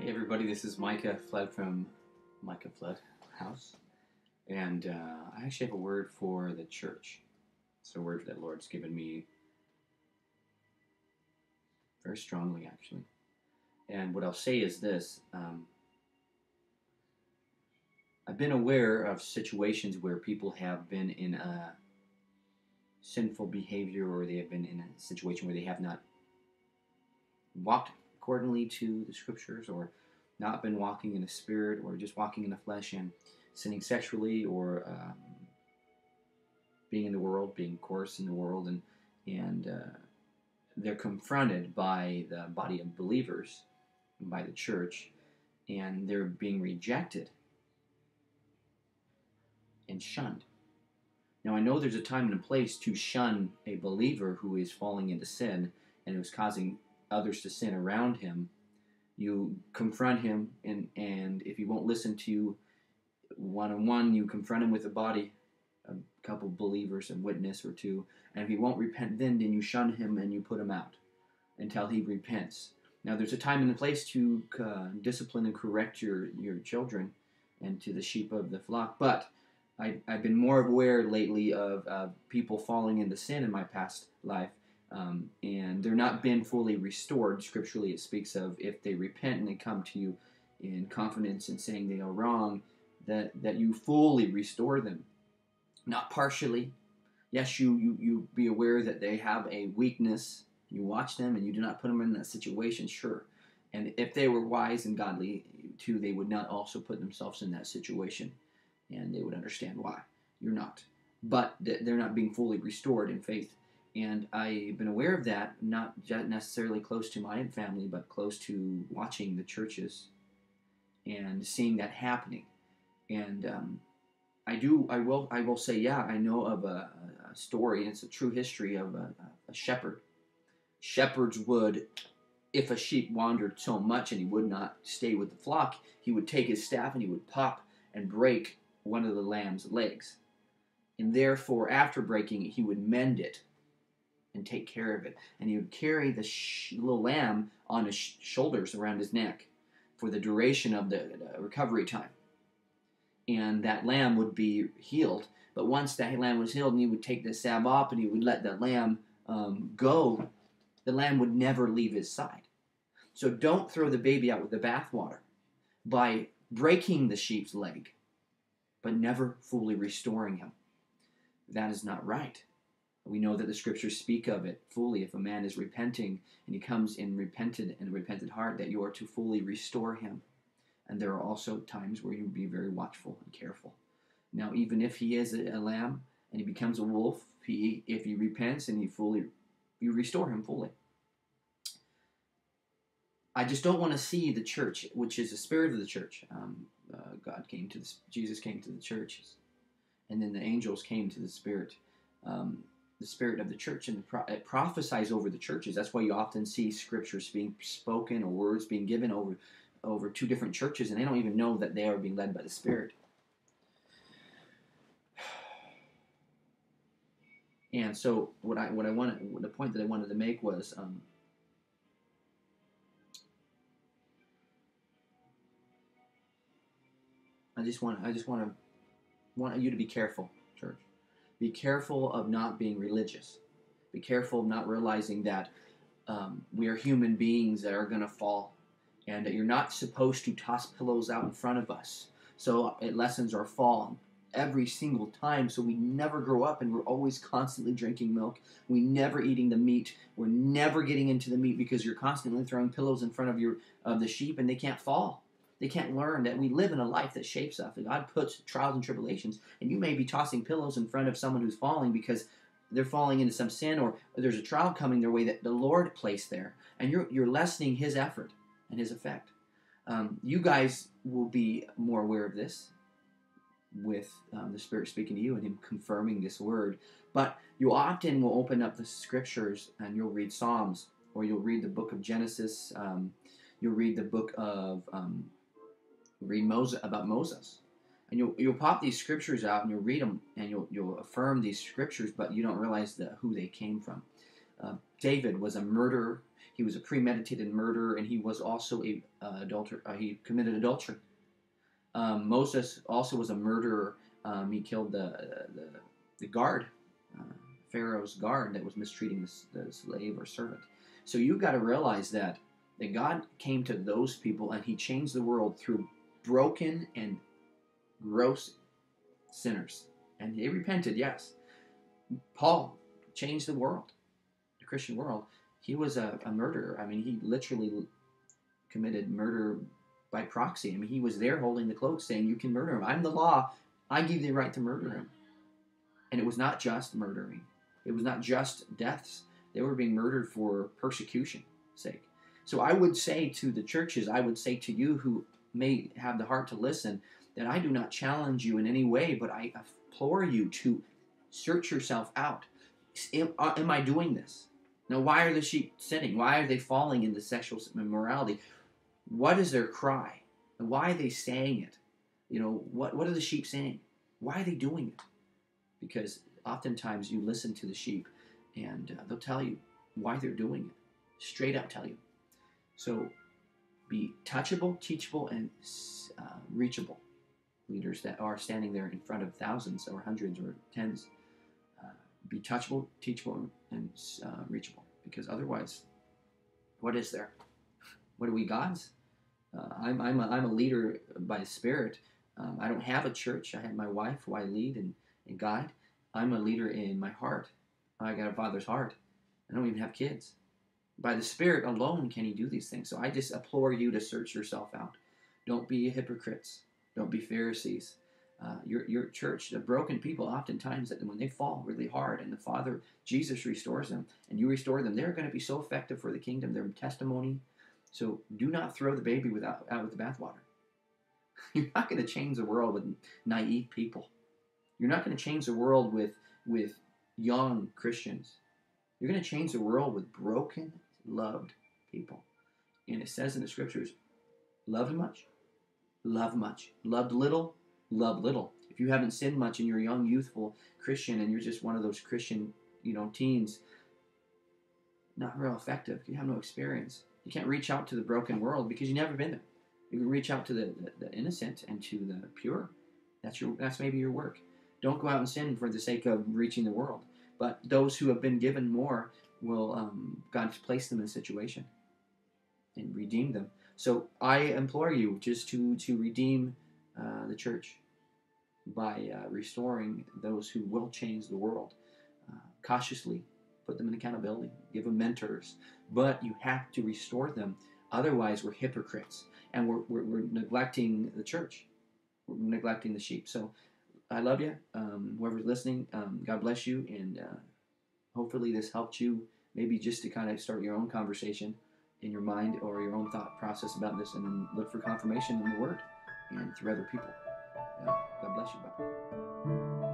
Hey everybody, this is Micah Flood from Micah Flood House, and I actually have a word for the church. It's a word that the Lord's given me very strongly, actually. And what I'll say is this: I've been aware of situations where people have been in a sinful behavior, or they have been in a situation where they have not walked accordingly to the scriptures, or not been walking in the spirit, or just walking in the flesh and sinning sexually, or being in the world, being coarse in the world, and they're confronted by the body of believers, by the church, and they're being rejected and shunned. Now, I know there's a time and a place to shun a believer who is falling into sin and who's causing others to sin around him. You confront him, and if he won't listen to you one-on-one, you confront him with a body, a couple believers, a witness or two, and if he won't repent then you shun him and you put him out until he repents. Now, there's a time and a place to discipline and correct your children and to the sheep of the flock, but I've been more aware lately of people falling into sin in my past life, and they're not been fully restored. Scripturally, it speaks of if they repent and they come to you in confidence and saying they are wrong, that you fully restore them, not partially. Yes, you be aware that they have a weakness. You watch them and you do not put them in that situation, sure. And if they were wise and godly too, they would not also put themselves in that situation, and they would understand why. You're not. But they're not being fully restored in faith. And I've been aware of that, not necessarily close to my family, but close to watching the churches and seeing that happening. And I will say, yeah, I know of a story, and it's a true history of a shepherd. Shepherds would, if a sheep wandered so much and he would not stay with the flock, he would take his staff and he would pop and break one of the lamb's legs. And therefore, after breaking it, he would mend it and take care of it. And he would carry the little lamb on his shoulders around his neck for the duration of the recovery time. And that lamb would be healed. But once that lamb was healed, and he would take the salve off and he would let the lamb go, the lamb would never leave his side. So don't throw the baby out with the bathwater by breaking the sheep's leg, but never fully restoring him. That is not right. We know that the scriptures speak of it fully. If a man is repenting and he comes in a repentant heart, that you are to fully restore him. And there are also times where you be very watchful and careful. Now, even if he is a lamb and he becomes a wolf, if he repents and you restore him fully. I just don't want to see the church, which is the spirit of the church. Jesus came to the churches, and then the angels came to the spirit of the church, and it prophesies over the churches. That's why you often see scriptures being spoken or words being given over two different churches, and they don't even know that they are being led by the Spirit. And so, the point that I wanted to make was, I just want you to be careful, church. Be careful of not being religious. Be careful of not realizing that we are human beings that are going to fall, and that you're not supposed to toss pillows out in front of us. So it lessens our fall every single time, so we never grow up, and we're always constantly drinking milk. We never eating the meat. We're never getting into the meat because you're constantly throwing pillows in front of the sheep, and they can't fall. They can't learn that we live in a life that shapes us. And God puts trials and tribulations, and you may be tossing pillows in front of someone who's falling because they're falling into some sin, or there's a trial coming their way that the Lord placed there, and you're lessening His effort and His effect. You guys will be more aware of this with the Spirit speaking to you and Him confirming this word. But you often will open up the scriptures and you'll read Psalms, or you'll read the book of Genesis. You'll read the book of about Moses, and you'll pop these scriptures out and you'll read them and you'll affirm these scriptures, but you don't realize who they came from. David was a murderer. He was a premeditated murderer, and he was also a adulterer. He committed adultery. Moses also was a murderer. He killed the guard, uh, Pharaoh's guard that was mistreating the slave or servant. So you've got to realize that God came to those people and He changed the world through broken and gross sinners. And they repented, yes. Paul changed the world, the Christian world. He was a murderer. I mean, he literally committed murder by proxy. I mean, he was there holding the cloak saying, you can murder him. I'm the law. I give you the right to murder him. And it was not just murdering. It was not just deaths. They were being murdered for persecution's sake. So I would say to the churches, I would say to you who may have the heart to listen, that I do not challenge you in any way, but I implore you to search yourself out. Am I doing this? Now, why are the sheep sinning? Why are they falling into sexual immorality? What is their cry? And why are they saying it? You know, what are the sheep saying? Why are they doing it? Because oftentimes you listen to the sheep and they'll tell you why they're doing it. Straight up tell you. So be touchable, teachable, and reachable. Leaders that are standing there in front of thousands or hundreds or tens. Be touchable, teachable, and reachable. Because otherwise, what is there? What are we, gods? I'm a leader by the Spirit. I don't have a church. I have my wife who I lead and guide. I'm a leader in my heart. I got a father's heart. I don't even have kids. By the Spirit alone can He do these things. So I just implore you to search yourself out. Don't be hypocrites. Don't be Pharisees. Your church, the broken people, oftentimes, that when they fall really hard and the Father, Jesus, restores them and you restore them, they're going to be so effective for the kingdom, their testimony. So do not throw the baby out with the bathwater. You're not going to change the world with naive people. You're not going to change the world with young Christians. You're going to change the world with broken, loved people. And it says in the scriptures, loved much, love much. Loved little, love little. If you haven't sinned much and you're a young, youthful Christian and you're just one of those Christian, teens, not real effective. You have no experience. You can't reach out to the broken world because you've never been there. You can reach out to the innocent and to the pure. That's maybe your work. Don't go out and sin for the sake of reaching the world. But those who have been given more will God's placed them in a situation and redeem them. So I implore you just to redeem the church by restoring those who will change the world. Cautiously put them in accountability, give them mentors, but you have to restore them. Otherwise, we're hypocrites and we're neglecting the church. We're neglecting the sheep. So I love you. Whoever's listening, God bless you, and hopefully this helped you maybe just to kind of start your own conversation in your mind or your own thought process about this, and then look for confirmation in the Word and through other people. God bless you. Bye.